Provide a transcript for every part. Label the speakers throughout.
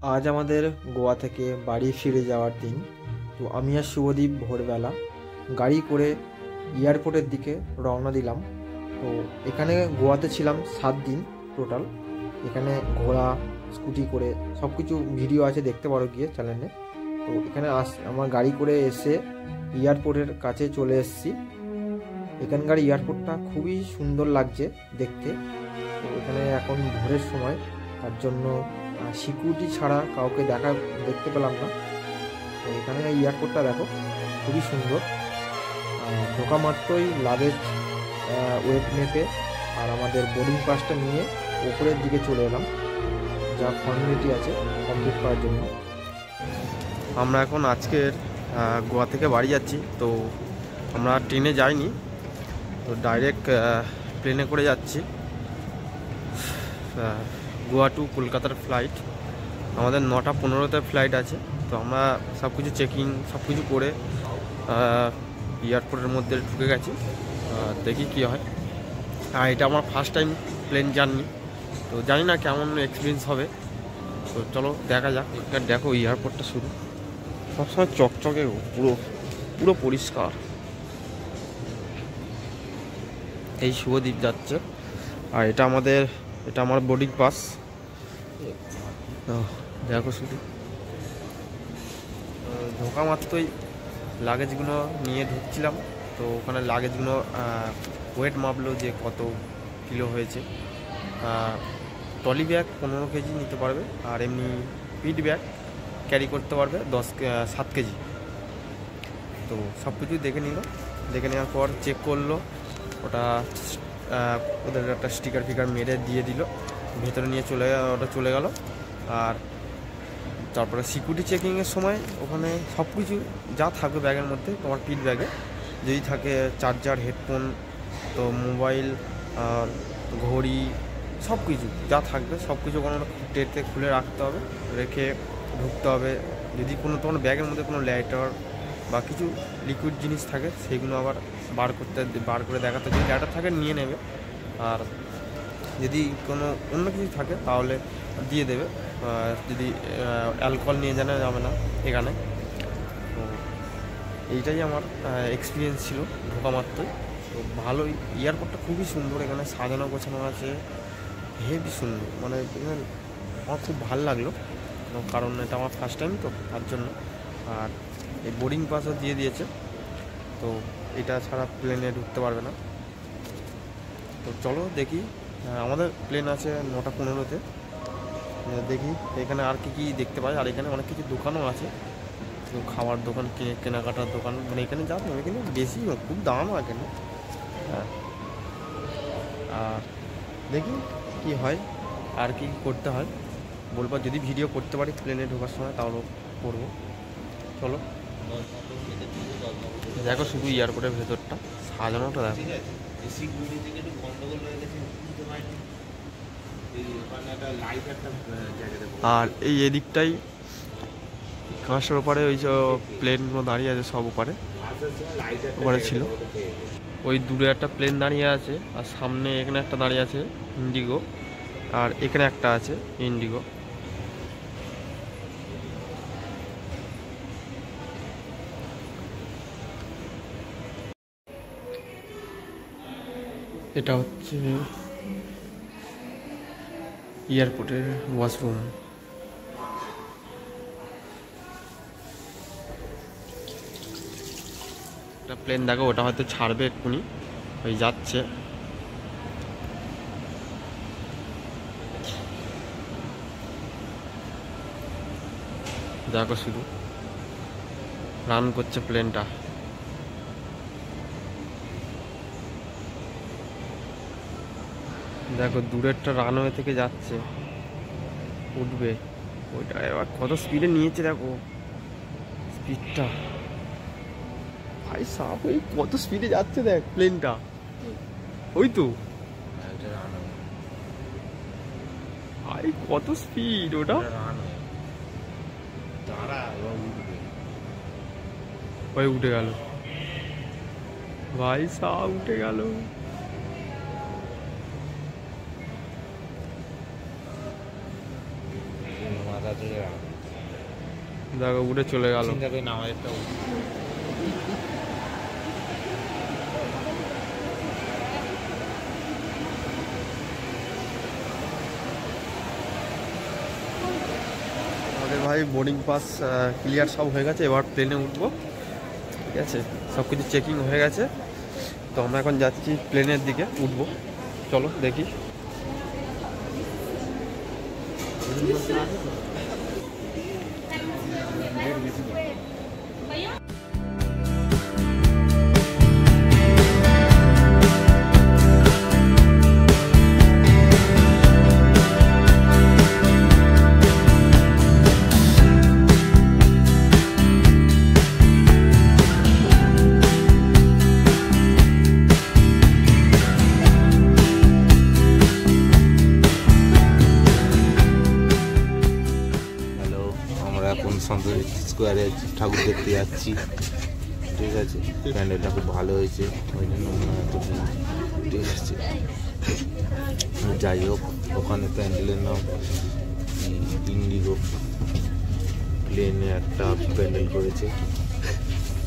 Speaker 1: আজ আমাদের গোয়া থেকে বাড়ি ফিরে যাওয়ার দিন। তো আমি আর শুভদীপ ভোরবেলা গাড়ি করে এয়ারপোর্টের দিকে রওনা দিলাম। তো এখানে গোয়াতে ছিলাম 7 দিন টোটাল। এখানে ঘোরা, স্কুটি করে সব কিছু ভিডিও আছে, দেখতে পারো গিয়ে চ্যানেলে। তো এখানে আমার গাড়ি করে এসে এয়ারপোর্টের কাছে চলে এসেছি। এখানকার এয়ারপোর্টটা খুবই সুন্দর লাগছে দেখতে। তো এখানে এখন ভোরের সময়, তার জন্য সিকিউরিটি ছাড়া কাউকে দেখতে পেলাম না। তো এখানে এয়ারপোর্টটা দেখো, খুবই সুন্দর। ঢোকা মাত্রই লাগেজ ওয়েট মেপে আর আমাদের বোর্ডিং পাসটা নিয়ে ওপরের দিকে চলে এলাম, যা ফর্মালিটি আছে কমপ্লিট করার জন্য। আমরা এখন আজকের গোয়া থেকে বাড়ি যাচ্ছি। তো আমরা ট্রেনে যাইনি, তো ডাইরেক্ট প্লেনে করে যাচ্ছি। গোয়া টু কলকাতার ফ্লাইট। আমাদের 9টা 15-তে ফ্লাইট আছে। তো আমরা সব কিছু চেকিং সব কিছু করে এয়ারপোর্টের মধ্যে ঢুকে গেছি। দেখি কী হয়। আর এটা আমার ফার্স্ট টাইম প্লেন জার্নি, তো জানি না কেমন এক্সপিরিয়েন্স হবে। তো চলো দেখা যাক। দেখো এয়ারপোর্টটা শুধু সবসময় চকচকে, পুরো পুরো পরিষ্কার। এই শুভদীপ যাচ্ছে, আর এটা আমার বোর্ডিং পাস। দেখো শুধু ঢোকা মাত্রই লাগেজগুলো নিয়ে ঢুকছিলাম। তো ওখানে লাগেজগুলো ওয়েট মাপলো যে কত কিলো হয়েছে। ট্রলি ব্যাগ 15 কেজি নিতে পারবে, আর এমনি পিট ব্যাগ ক্যারি করতে পারবে 7 কেজি। তো সব কিছু দেখে নেওয়ার পর চেক করলো। ওটা ওদের একটা স্টিকার ফিকার মেরে দিয়ে দিল, ভেতরে নিয়ে চলে গেল। আর তারপরে সিকিউরিটি চেকিংয়ের সময় ওখানে সব কিছু যা থাকবে ব্যাগের মধ্যে, তোমার পিট ব্যাগে যদি থাকে চার্জার, হেডফোন, তো মোবাইল আর ঘড়ি, সব কিছু যা থাকবে সব কিছু কোনো ট্রেতে খুলে রাখতে হবে, রেখে ঢুকতে হবে। যদি তোমার ব্যাগের মধ্যে কোনো লাইটার বা কিছু লিকুইড জিনিস থাকে, সেগুলো আবার বার করে দেখাতে, যদি লাইটার থাকে নিয়ে নেবে, আর যদি কোনো অন্য কিছু থাকে তাহলে দিয়ে দেবে। যদি অ্যালকোহল নিয়ে যাবে না এখানে। তো এইটাই আমার এক্সপিরিয়েন্স ছিল ঢোকা মাত্রই। তো ভালোই, এয়ারপোর্টটা খুবই সুন্দর, এখানে সাজানো গোছানো আছে, হেভি সুন্দর। মানে এখানে আমার খুব ভালো লাগলো, কারণ এটা আমার ফার্স্ট টাইম, তো তার জন্য। আর এই বোর্ডিং পাসও দিয়ে দিয়েছে, তো এটা ছাড়া প্লেনে ঢুকতে পারবে না। তো চলো দেখি, আমাদের প্লেন আছে 9টা 15-তে। দেখি এখানে আর কি দেখতে পাই। আর এখানে অনেক কিছু দোকানও আছে, তো খাওয়ার দোকান, কেনাকাটার দোকান। মানে এখানে যাবো, এখানে বেশি খুব দামও এখানে। হ্যাঁ, আর দেখি কি হয়, আর কি করতে হয় বলবো। যদি ভিডিও করতে পারি প্লেনে ঢোকার সময় তাহলেও করবো। চলো দেখো শুধু এয়ারপোর্টের ভেতরটা সাজানোটা দেখো। আর এই এদিকটাই কাঁচটার ওপারে ওই যে প্লেনগুলো দাঁড়িয়ে আছে, সব ওপারে ছিল। ওই দূরে একটা প্লেন দাঁড়িয়ে আছে, আর সামনে এখানে একটা দাঁড়িয়ে আছে ইন্ডিগো, আর এখানে একটা আছে ইন্ডিগো। এটা হচ্ছে এয়ারপোর্টের ওয়াশরুম। একটা প্লেন দেখো, ওটা হয়তো ছাড়বে এক্ষুনি, ওই যাচ্ছে। দেখো শুধু রান করছে প্লেনটা। দেখো দূরেরটা রানওয়ে থেকে যাচ্ছে, উঠবে। ওইটা এবার কত স্পিডে নিয়েছে দেখো, স্পিডটা ভাই সাপ, ওই কত স্পিডে যাচ্ছে দেখ প্লেনটা। ওই তো ভাই কত স্পিড ওটা। ভাই উঠে গেল, ভাই সাপ উঠে গেল। দেখো উড়ে চলে গেল। আমাদের ভাই বোর্ডিং পাস ক্লিয়ার সব হয়ে গেছে, এবার প্লেনে উঠবো। ঠিক আছে, সব কিছু চেকিং হয়ে গেছে, তো আমরা এখন যাচ্ছি প্লেনের দিকে উঠবো। চলো দেখি।
Speaker 2: স্কোয়ারে ঠাকুর দেখতে যাচ্ছি। ঠিক আছে, প্যান্ডেলটা খুব ভালো হয়েছে, ওই জন্য ঠিক আছে। যাই হোক, ওখানে প্যান্ডেলের নাম ইন্ডিগো প্লেনে একটা প্যান্ডেল করেছে।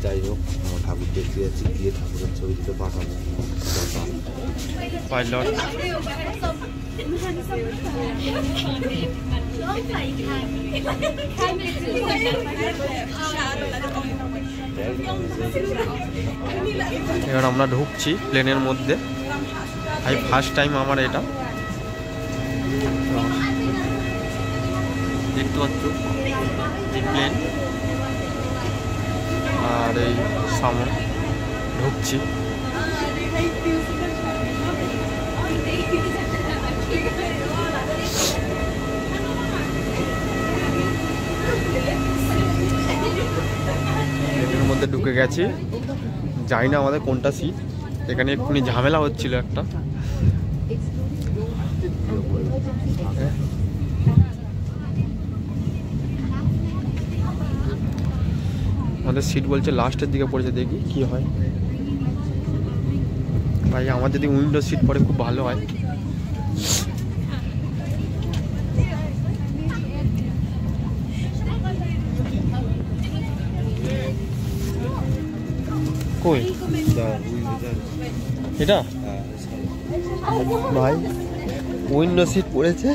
Speaker 2: যাই হোক, আমরা ঠাকুর দেখতে যাচ্ছি, গিয়ে ঠাকুরের ছবি দিতে পাঠাবো।
Speaker 1: পাইলট এবার আমরা ঢুকছি প্লেনের মধ্যে। ভাই ফার্স্ট টাইম আমার এটা। দেখতে পাচ্ছ এই প্লেন, আর এই সামনে ঢুকছি। প্লেনের মধ্যে ঢুকে গেছি, জানি না আমাদের কোনটা সিট। এখানে এক্ষুনি ঝামেলা হচ্ছিল একটা। আমাদের সিট বলছে লাস্টের দিকে পড়েছে, দেখি কি হয়। ভাই আমার যদি উইন্ডো সিট পড়ে খুব ভালো হয়। কই এটা ভাই উইন্ডো সিট পড়েছে।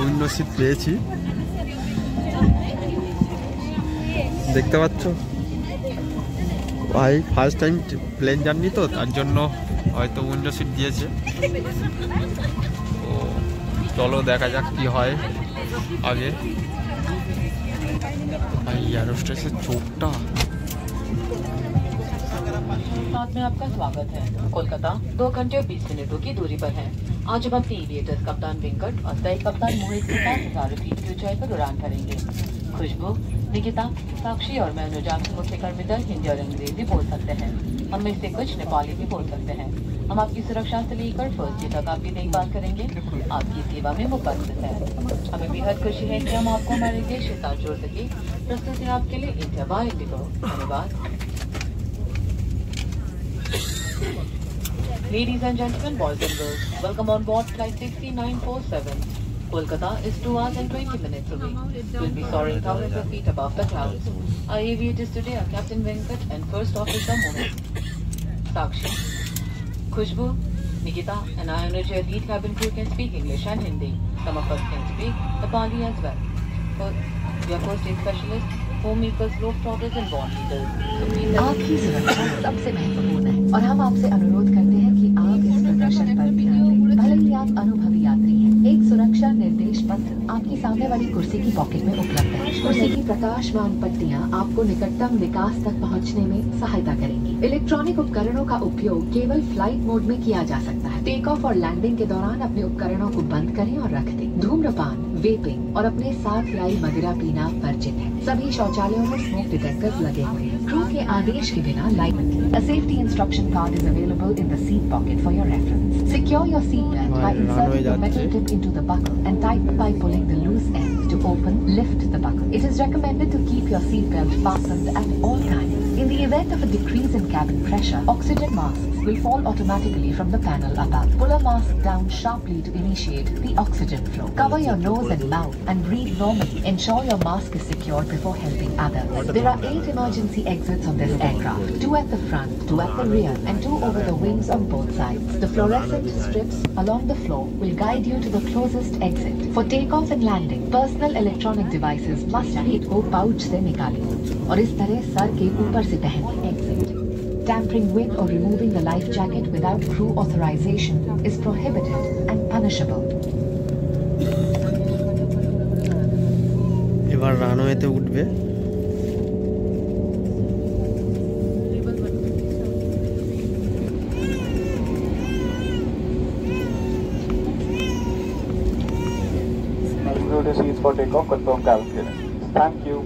Speaker 1: উইন্ডো সিট পেয়েছি, দেখতে পাচ্ছ ভাই। ফার্স্ট টাইম প্লেন জার্নি তো, তার জন্য হয়তো উইন্ডো সিট দিয়েছে। তো চলো দেখা যাক কি হয় আগে। ভাই এয়ারোস্টেসের চোখটা।
Speaker 3: में आपका स्वागत है। कोलकाता 2 घंटे और 20 मिनटों की दूरी पर है। आज हम अपने एविएटर्स कप्तान वेंकट और सह कप्तान मोहित के साथ 1000 फीट की ऊंचाई पर उड़ान भरेंगे। खुशबू, निकिता, साक्षी और मैं अनुजान से मुख्य कर्मचार हिंदी और अंग्रेजी बोल सकते हैं। हम में से कुछ नेपाली भी बोल सकते हैं। हम आपकी सुरक्षा से लेकर फर्स्ट डे तक आपकी देखभाल करेंगे। आपकी सेवा में मुकम्मल है। हमें बेहद खुशी है कि हम आपको हमारे देश के साथ जोड़ सके। प्रस्तुति आपके लिए इंडिया बाय इंडिगो। धन्यवाद। Ladies and gentlemen, boys and girls, welcome on board flight 6947. Kolkata is 2 hours and 20 minutes away. We'll be soaring thousands of feet above the clouds. Our aviators today are Captain Venkat and First Officer Mohit. Sakshi, Khushbu, Nikita and I, your lead cabin crew, can speak English and Hindi. Some of us can speak Nepali as well. We are first aid specialists, homemakers, globe trotters and born leaders. So please
Speaker 4: आपकी सुरक्षा सबसे महत्वपूर्ण है और हम आपसे अनुरोध करते हैं कि आप इस प्रदर्शन पर ध्यान दें। भले ही आप अनुभवी यात्री हैं, एक सुरक्षा निर्देश पत्र आपकी सामने वाली कुर्सी की पॉकेट में उपलब्ध है। कुर्सी की प्रकाशमान पट्टियां आपको निकटतम विकास तक पहुंचने में सहायता करेंगी। इलेक्ट्रॉनिक उपकरणों का उपयोग केवल फ्लाइट मोड में किया जा सकता है। टेक ऑफ और लैंडिंग के दौरान अपने उपकरणों को बंद करें और रख दें। धूम्रपान, वेपिंग और अपने साथ लाई मदिरा पीना वर्जित है। सभी शौचालयों में स्मोक डिटेक्टर्स लगे हुए हैं। क्रू के आदेश के बिना light. A safety instruction card is available in the seat pocket for your reference. Secure your seat belt by inserting the metal tip into the buckle and tighten by pulling the loose end to open, lift the buckle. It is recommended to keep your seat belt fastened at all times. In the event of a decrease in cabin pressure, oxygen masks will fall automatically from the panel above. Pull a mask down sharply to initiate the oxygen flow. Cover your nose and mouth and breathe normally. Ensure your mask is secured before helping others. There are 8 emergency exits on this aircraft, 2 at the front, 2 at the rear, and 2 over the wings on both sides. The fluorescent strips along the floor will guide you to the closest exit. For takeoff and landing, personal electronic devices must be को pouch से निकालें और इस तरह sir के ऊपर से पहनें. Exit. Tampering with or removing the life jacket without crew authorization is prohibited and punishable.
Speaker 1: এবার রানওয়েতে উঠবে।
Speaker 5: Security seats for takeoff, confirm cabin clearance. Thank you.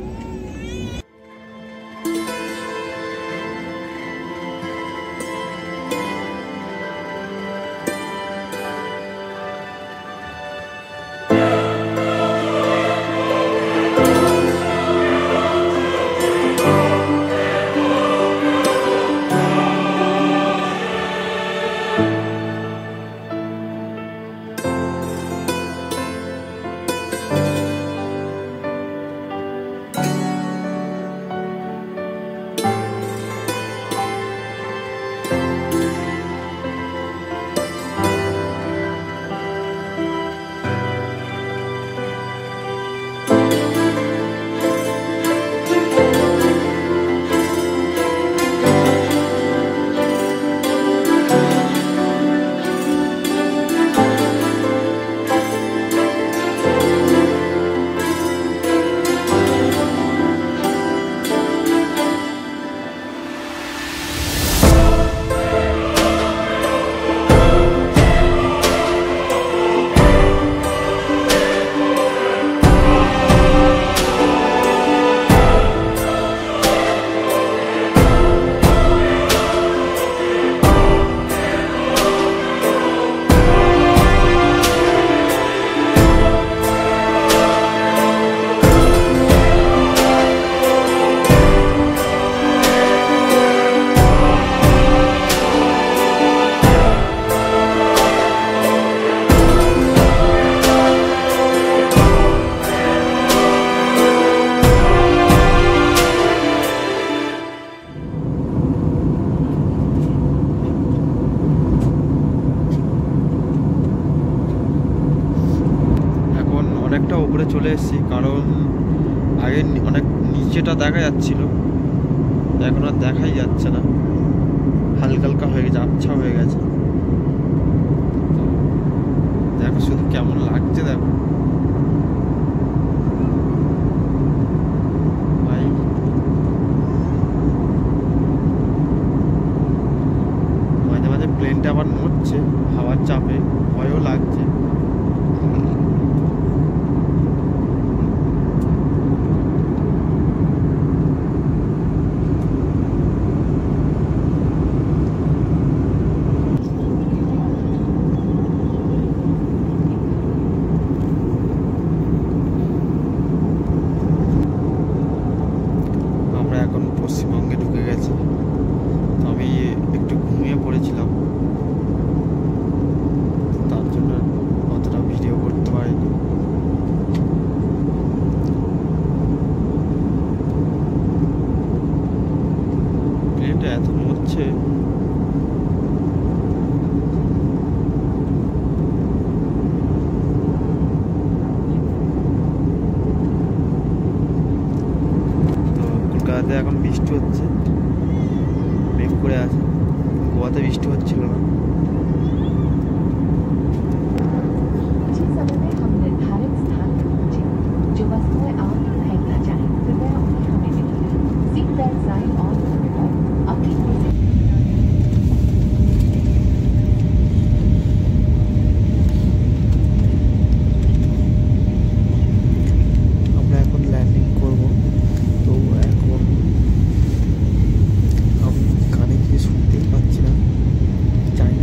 Speaker 1: অনেকটা উপরে চলে এসেছি, কারণ আগে অনেক নিচেটা দেখা যাচ্ছিল, এখন আর দেখাই যাচ্ছে না, হালকা হালকা হয়ে গেছে, আবছা হয়ে গেছে। দেখো শুধু কেমন লাগছে, দেখো ভাই। মাঝে মাঝে প্লেনটা আবার নড়ছে হাওয়ার চাপে, ভয়ও লাগছে। এখন পশ্চিমবঙ্গে ঢুকে গেছি, তো আমি একটু ঘুমিয়ে পড়েছিলাম, তার জন্য অতটা ভিডিও করতে পারিনি। প্লেনটা এত নড়ছে, কলকাতাতে এখন বৃষ্টি হচ্ছে, মেঘ করে আছে। গোয়াতে বৃষ্টি হচ্ছিল না।
Speaker 4: उचित समय में हम निर्धारित स्थान पर पहुंचे। जो वस्तुएं आप फेंकना चाहें, कृपया उन्हें हमें दिखाएं। सीट बेल्ट साइन ऑन होकर अपनी
Speaker 1: আমরা এখন ল্যান্ডিং করব, তো এখন আমি কানে কিছু শুনতেই পাচ্ছি না, জানি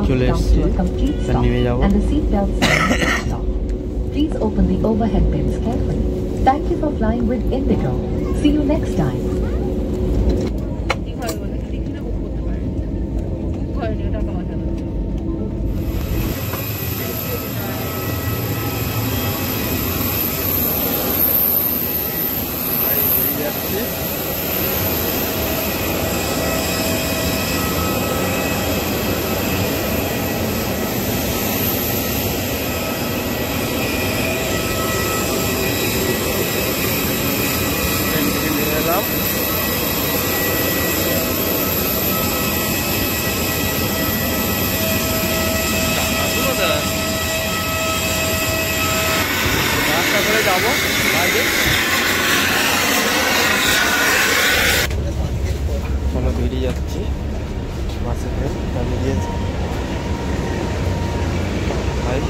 Speaker 1: চলে
Speaker 4: come
Speaker 1: এসেছি,
Speaker 4: to a complete
Speaker 1: এবার
Speaker 4: stop
Speaker 1: নেমে যাবো।
Speaker 4: and the seat belt sign will stop. Please open the overhead bins carefully. Thank you for flying with Indigo. See you next time.
Speaker 1: রাস্তা করে যাবো বাইরে। চলো বেরিয়ে যাচ্ছি, বাসে করে দাঁড়িয়ে গিয়েছে ভাই।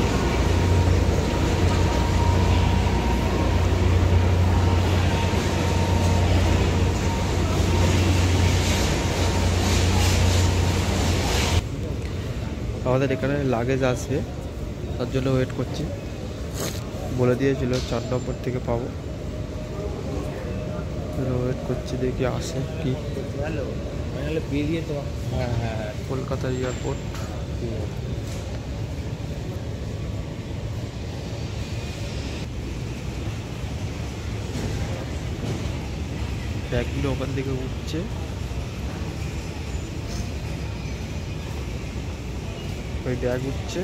Speaker 1: আমাদের এখানে লাগেজ আসবে, তার জন্য ওয়েট করছি। বলে দিয়েছিল 4 নম্বর থেকে পাবো, ওয়েট করছি দেখি আসে কি। কলকাতা এয়ারপোর্ট। ব্যাগগুলো ওখান থেকে উঠছে, ওই ব্যাগ উঠছে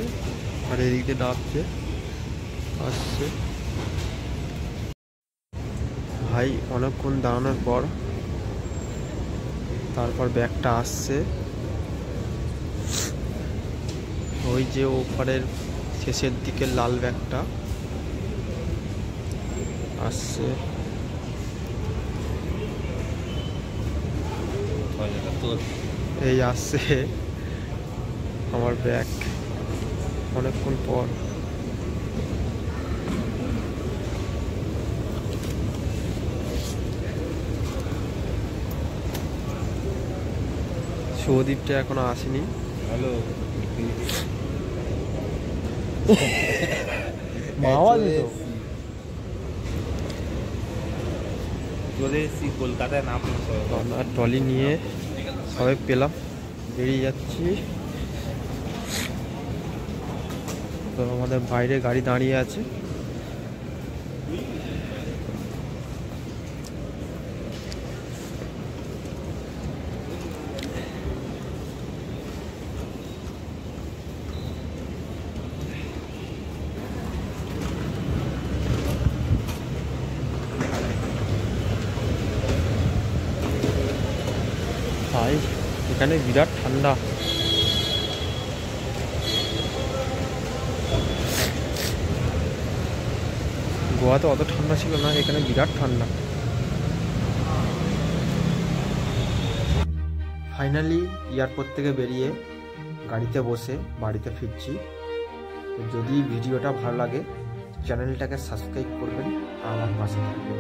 Speaker 1: আর এদিক দিয়ে নামছে, আসছে। ভাই অনেকক্ষণ দাঁড়ানোর পর তারপর ব্যাগটা আসছে। ওই যে ওপারের শেষের দিকে লাল ব্যাগটা আসছে। এই আসছে আমার ব্যাগ অনেকক্ষণ পর। সৌদীপটা এখনো আসেনি।
Speaker 2: হ্যালো, চলে এসেছি কলকাতায়, নাম
Speaker 1: আমরা ট্রলি নিয়ে সবাই পেলাম, বেরিয়ে যাচ্ছি। তো আমাদের বাইরে গাড়ি দাঁড়িয়ে আছে। ভাই এখানে বিরাট ঠান্ডা। গোয়াতে অত ঠান্ডা ছিল না, এখানে বিরাট ঠান্ডা। ফাইনালি এয়ারপোর্ট থেকে বেরিয়ে গাড়িতে বসে বাড়িতে ফিরছি। তো যদি ভিডিওটা ভালো লাগে চ্যানেলটাকে সাবস্ক্রাইব করবেন আর আমার পাশে থাকবেন।